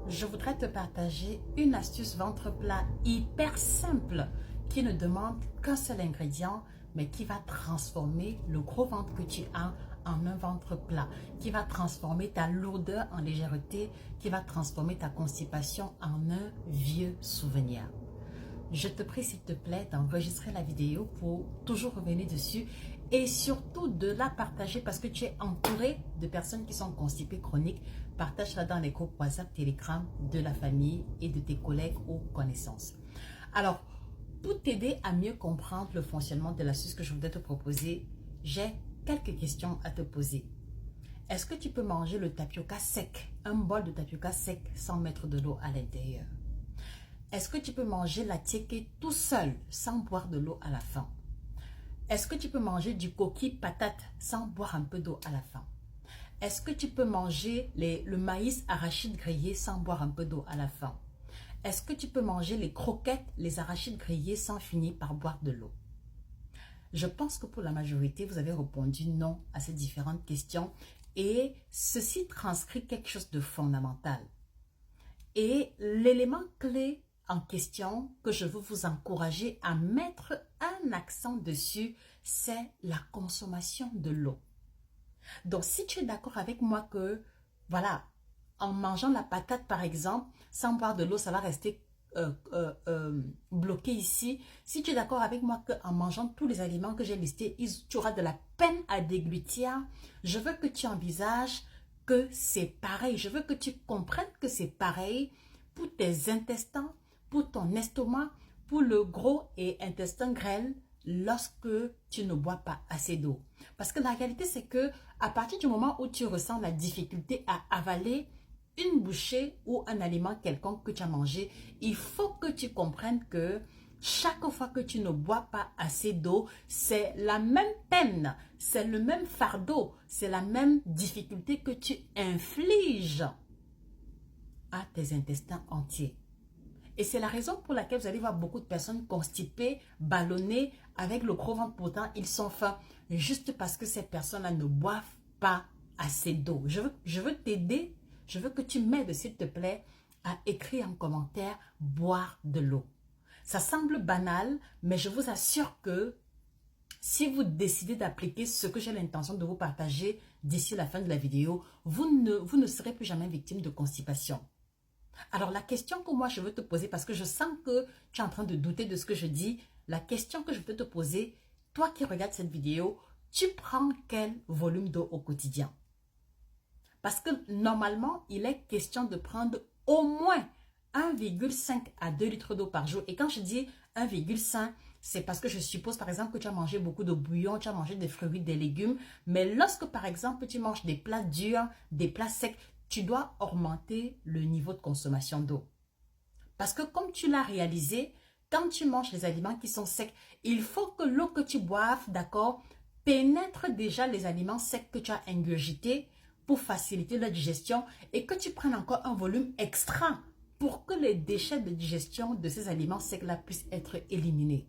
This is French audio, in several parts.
je voudrais te partager une astuce ventre plat hyper simple qui ne demande qu'un seul ingrédient, mais qui va transformer le gros ventre que tu as en un ventre plat, qui va transformer ta lourdeur en légèreté, qui va transformer ta constipation en un vieux souvenir. Je te prie s'il te plaît d'enregistrer la vidéo pour toujours revenir dessus et surtout de la partager parce que tu es entouré de personnes qui sont constipées chroniques. Partage-la dans les groupes WhatsApp, Telegram de la famille et de tes collègues ou connaissances. Alors, pour t'aider à mieux comprendre le fonctionnement de l'astuce que je voudrais te proposer, j'ai quelques questions à te poser. Est-ce que tu peux manger le tapioca sec, un bol de tapioca sec sans mettre de l'eau à l'intérieur? Est-ce que tu peux manger la tiéké tout seul sans boire de l'eau à la fin? Est-ce que tu peux manger du coquille patate sans boire un peu d'eau à la fin? Est-ce que tu peux manger le maïs arachide grillé sans boire un peu d'eau à la fin? Est-ce que tu peux manger les croquettes, les arachides grillés sans finir par boire de l'eau? Je pense que pour la majorité, vous avez répondu non à ces différentes questions et ceci transcrit quelque chose de fondamental. Et l'élément clé en question que je veux vous encourager à mettre un accent dessus, c'est la consommation de l'eau. Donc, si tu es d'accord avec moi que, voilà, en mangeant la patate par exemple, sans boire de l'eau, ça va rester bloqué ici. Si tu es d'accord avec moi qu'en mangeant tous les aliments que j'ai listés, tu auras de la peine à déglutir, je veux que tu envisages que c'est pareil. Je veux que tu comprennes que c'est pareil pour tes intestins, pour ton estomac, pour le gros et intestin grêle lorsque tu ne bois pas assez d'eau. Parce que la réalité, c'est que à partir du moment où tu ressens la difficulté à avaler une bouchée ou un aliment quelconque que tu as mangé, il faut que tu comprennes que chaque fois que tu ne bois pas assez d'eau, c'est la même peine, c'est le même fardeau, c'est la même difficulté que tu infliges à tes intestins entiers. Et c'est la raison pour laquelle vous allez voir beaucoup de personnes constipées, ballonnées, avec le gros ventre, pourtant ils sont fins, juste parce que ces personnes-là ne boivent pas assez d'eau. Je veux t'aider, je veux que tu m'aides, s'il te plaît, à écrire en commentaire « boire de l'eau ». Ça semble banal, mais je vous assure que si vous décidez d'appliquer ce que j'ai l'intention de vous partager d'ici la fin de la vidéo, vous ne serez plus jamais victime de constipation. Alors, la question que moi je veux te poser, parce que je sens que tu es en train de douter de ce que je dis, la question que je veux te poser, toi qui regardes cette vidéo, tu prends quel volume d'eau au quotidien? Parce que normalement, il est question de prendre au moins 1,5 à 2 litres d'eau par jour. Et quand je dis 1,5, c'est parce que je suppose par exemple que tu as mangé beaucoup de bouillon, tu as mangé des fruits, des légumes. Mais lorsque par exemple tu manges des plats durs, des plats secs, tu dois augmenter le niveau de consommation d'eau. Parce que comme tu l'as réalisé, quand tu manges les aliments qui sont secs, il faut que l'eau que tu boives, d'accord, pénètre déjà les aliments secs que tu as ingurgités pour faciliter la digestion et que tu prennes encore un volume extra pour que les déchets de digestion de ces aliments secs-là puissent être éliminés.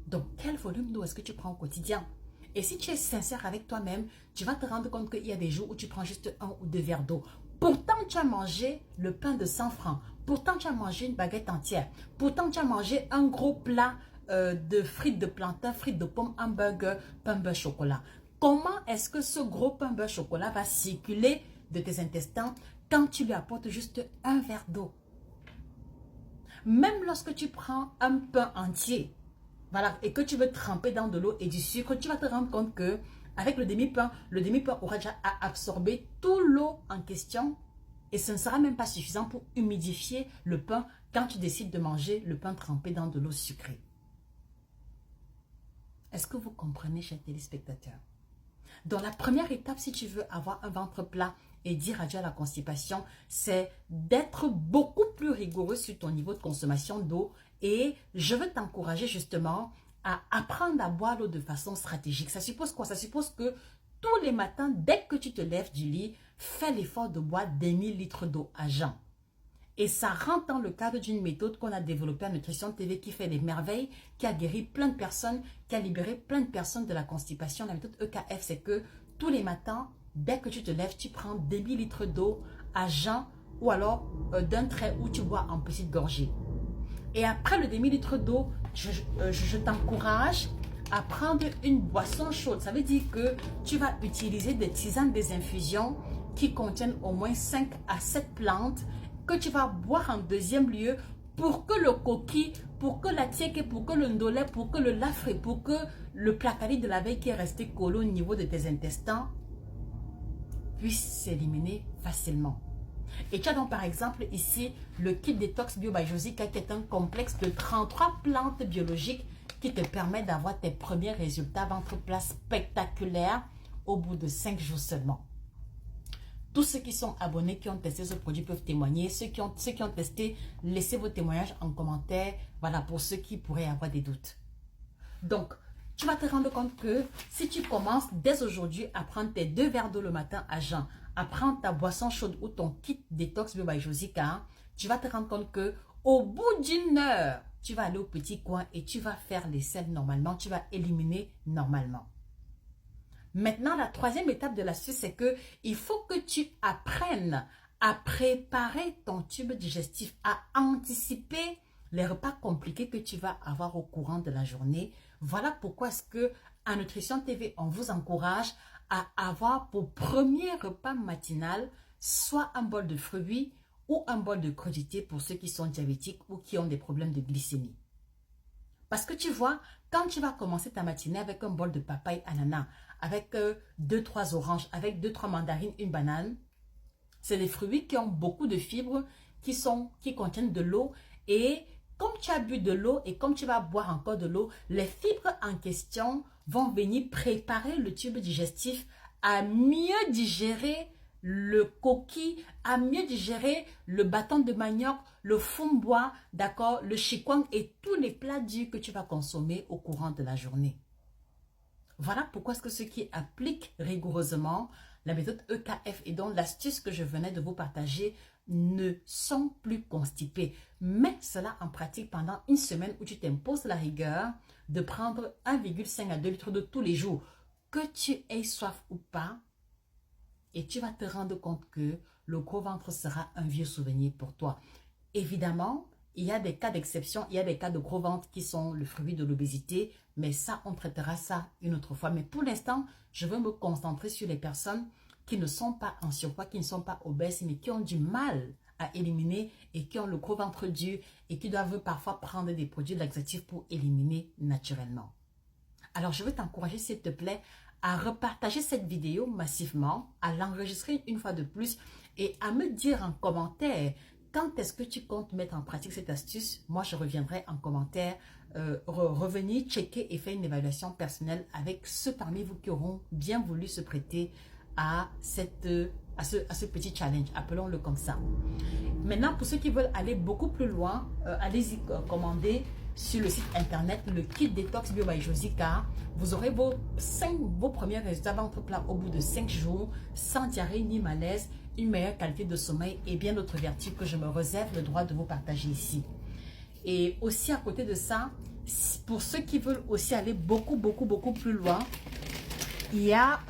Donc, quel volume d'eau est-ce que tu prends au quotidien? Et si tu es sincère avec toi-même, tu vas te rendre compte qu'il y a des jours où tu prends juste 1 ou 2 verres d'eau. Pourtant, tu as mangé le pain de 100 francs. Pourtant, tu as mangé une baguette entière. Pourtant, tu as mangé un gros plat de frites de plantain, frites de pommes, hamburger, pain beurre chocolat. Comment est-ce que ce gros pain beurre chocolat va circuler de tes intestins quand tu lui apportes juste un verre d'eau? Même lorsque tu prends un pain entier, voilà, et que tu veux tremper dans de l'eau et du sucre, tu vas te rendre compte que avec le demi-pain aura déjà absorbé toute l'eau en question et ce ne sera même pas suffisant pour humidifier le pain quand tu décides de manger le pain trempé dans de l'eau sucrée. Est-ce que vous comprenez, chers téléspectateurs? Donc la première étape, si tu veux avoir un ventre plat et dire adieu à la constipation, c'est d'être beaucoup plus rigoureux sur ton niveau de consommation d'eau. Et je veux t'encourager justement à apprendre à boire l'eau de façon stratégique. Ça suppose quoi? Ça suppose que tous les matins, dès que tu te lèves du lit, fais l'effort de boire des 1000 litres d'eau à jeun. Et ça rentre dans le cadre d'une méthode qu'on a développée à Nutrition TV qui fait des merveilles, qui a guéri plein de personnes, qui a libéré plein de personnes de la constipation. La méthode EKF, c'est que tous les matins, dès que tu te lèves, tu prends des 1000 litres d'eau à jeun ou alors d'un trait où tu bois en petites gorgées. Et après le demi-litre d'eau, je t'encourage à prendre une boisson chaude. Ça veut dire que tu vas utiliser des tisanes, des infusions qui contiennent au moins 5 à 7 plantes que tu vas boire en deuxième lieu pour que le coquille, pour que la tièque, pour que le ndolé, pour que le lafré, pour que le placali de la veille qui est resté collé au niveau de tes intestins puisse s'éliminer facilement. Et tu as donc par exemple ici le kit détox bio by Josica qui est un complexe de 33 plantes biologiques qui te permet d'avoir tes premiers résultats ventre plat spectaculaires au bout de 5 jours seulement. Tous ceux qui sont abonnés, qui ont testé ce produit peuvent témoigner. Ceux qui ont testé, laissez vos témoignages en commentaire. Voilà, pour ceux qui pourraient avoir des doutes. Donc, tu vas te rendre compte que si tu commences dès aujourd'hui à prendre tes 2 verres d'eau le matin à jeun, à prendre ta boisson chaude ou ton kit détox bio by Josica, tu vas te rendre compte que au bout d'une heure, tu vas aller au petit coin et tu vas faire les selles normalement, tu vas éliminer normalement. Maintenant, la troisième étape de l'astuce, c'est que il faut que tu apprennes à préparer ton tube digestif, à anticiper les repas compliqués que tu vas avoir au courant de la journée. Voilà pourquoi est-ce que à Nutrition TV, on vous encourage à avoir pour premier repas matinal soit un bol de fruits ou un bol de crudités pour ceux qui sont diabétiques ou qui ont des problèmes de glycémie. Parce que tu vois, quand tu vas commencer ta matinée avec un bol de papaye ananas, avec 2-3 oranges, avec 2-3 mandarines, une banane, c'est des fruits qui ont beaucoup de fibres, qui contiennent de l'eau. Et comme tu as bu de l'eau et comme tu vas boire encore de l'eau, les fibres en question vont venir préparer le tube digestif à mieux digérer le coquille, à mieux digérer le bâton de manioc, le fumbois, d'accord, le chikwang et tous les plats durs que tu vas consommer au courant de la journée. Voilà pourquoi est-ce que ceux qui appliquent rigoureusement la méthode EKF et donc l'astuce que je venais de vous partager ne sont plus constipés. Mets cela en pratique pendant une semaine où tu t'imposes la rigueur de prendre 1,5 à 2 litres d'eau tous les jours. Que tu aies soif ou pas, et tu vas te rendre compte que le gros ventre sera un vieux souvenir pour toi. Évidemment, il y a des cas d'exception, il y a des cas de gros ventre qui sont le fruit de l'obésité, mais ça, on traitera ça une autre fois. Mais pour l'instant, je veux me concentrer sur les personnes qui ne sont pas en surpoids, qui ne sont pas obèses, mais qui ont du mal à éliminer et qui ont le gros ventre dur et qui doivent parfois prendre des produits laxatifs pour éliminer naturellement. Alors, je veux t'encourager, s'il te plaît, à repartager cette vidéo massivement, à l'enregistrer une fois de plus et à me dire en commentaire quand est-ce que tu comptes mettre en pratique cette astuce. Moi, je reviendrai en commentaire, revenir, checker et faire une évaluation personnelle avec ceux parmi vous qui auront bien voulu se prêter à ce petit challenge, appelons-le comme ça. Maintenant, pour ceux qui veulent aller beaucoup plus loin, allez-y commander sur le site internet le kit détox bio by Josica. Vous aurez vos premiers résultats ventre plat au bout de 5 jours, sans diarrhée ni malaise, une meilleure qualité de sommeil et bien d'autres vertus que je me réserve le droit de vous partager ici. Et aussi à côté de ça, pour ceux qui veulent aussi aller beaucoup plus loin, il y a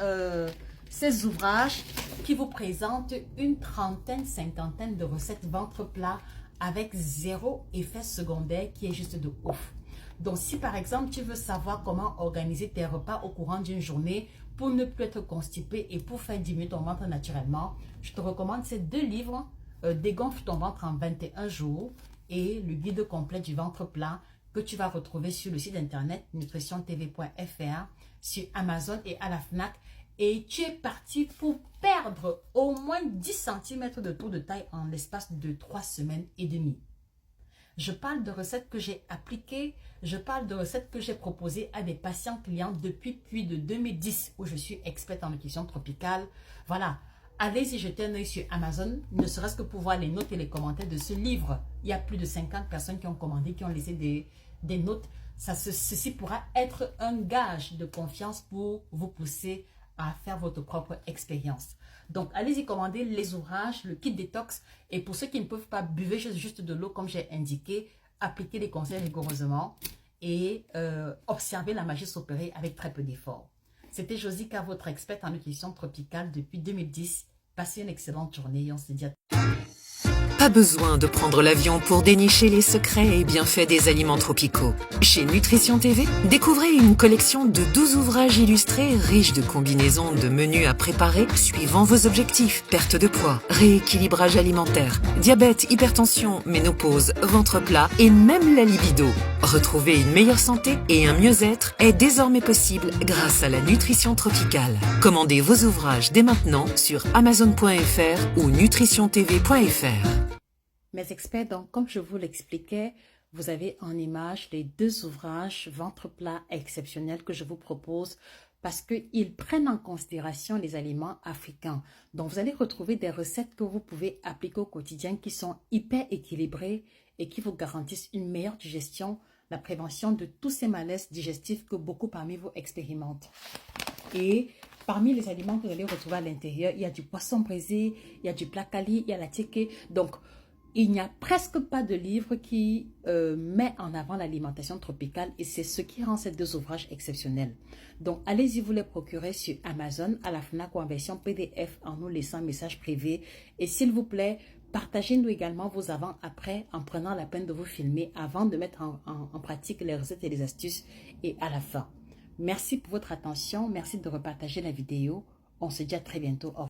ces ouvrages qui vous présentent une trentaine, cinquantaine de recettes ventre plat avec 0 effet secondaire qui est juste de ouf. Donc, si par exemple, tu veux savoir comment organiser tes repas au courant d'une journée pour ne plus être constipé et pour faire diminuer ton ventre naturellement, je te recommande ces 2 livres, Dégonfle ton ventre en 21 jours et le guide complet du ventre plat que tu vas retrouver sur le site internet nutritiontv.fr, sur Amazon et à la FNAC. Et tu es parti pour perdre au moins 10 cm de tour de taille en l'espace de 3 semaines et demie. Je parle de recettes que j'ai appliquées, je parle de recettes que j'ai proposées à des patients clients depuis plus de 2010 où je suis experte en nutrition tropicale. Voilà, allez-y jeter un œil sur Amazon, ne serait-ce que pour voir les notes et les commentaires de ce livre. Il y a plus de 50 personnes qui ont commandé, qui ont laissé des notes. Ceci pourra être un gage de confiance pour vous pousser à faire votre propre expérience. Donc, allez-y commander les ouvrages, le kit détox. Et pour ceux qui ne peuvent pas, buvez juste de l'eau comme j'ai indiqué. Appliquez les conseils rigoureusement et observez la magie s'opérer avec très peu d'efforts. C'était Josica, votre experte en nutrition tropicale depuis 2010. Passez une excellente journée et on se dit à Pas besoin de prendre l'avion pour dénicher les secrets et bienfaits des aliments tropicaux. Chez Nutrition TV, découvrez une collection de 12 ouvrages illustrés riches de combinaisons de menus à préparer suivant vos objectifs. Perte de poids, rééquilibrage alimentaire, diabète, hypertension, ménopause, ventre plat et même la libido. Retrouver une meilleure santé et un mieux-être est désormais possible grâce à la nutrition tropicale. Commandez vos ouvrages dès maintenant sur amazon.fr ou nutritiontv.fr. Mes experts, donc, comme je vous l'expliquais, vous avez en image les 2 ouvrages ventre plat exceptionnels que je vous propose parce qu'ils prennent en considération les aliments africains. Donc, vous allez retrouver des recettes que vous pouvez appliquer au quotidien qui sont hyper équilibrées et qui vous garantissent une meilleure digestion, la prévention de tous ces malaises digestifs que beaucoup parmi vous expérimentent. Et parmi les aliments que vous allez retrouver à l'intérieur, il y a du poisson braisé, il y a du placali, il y a la tieke. Donc, il n'y a presque pas de livre qui met en avant l'alimentation tropicale et c'est ce qui rend ces 2 ouvrages exceptionnels. Donc, allez-y vous les procurer sur Amazon, à la FNAC ou en version PDF en nous laissant un message privé. Et s'il vous plaît, partagez-nous également vos avant-après en prenant la peine de vous filmer avant de mettre en pratique les recettes et les astuces et à la fin. Merci pour votre attention, merci de repartager la vidéo. On se dit à très bientôt. Au revoir.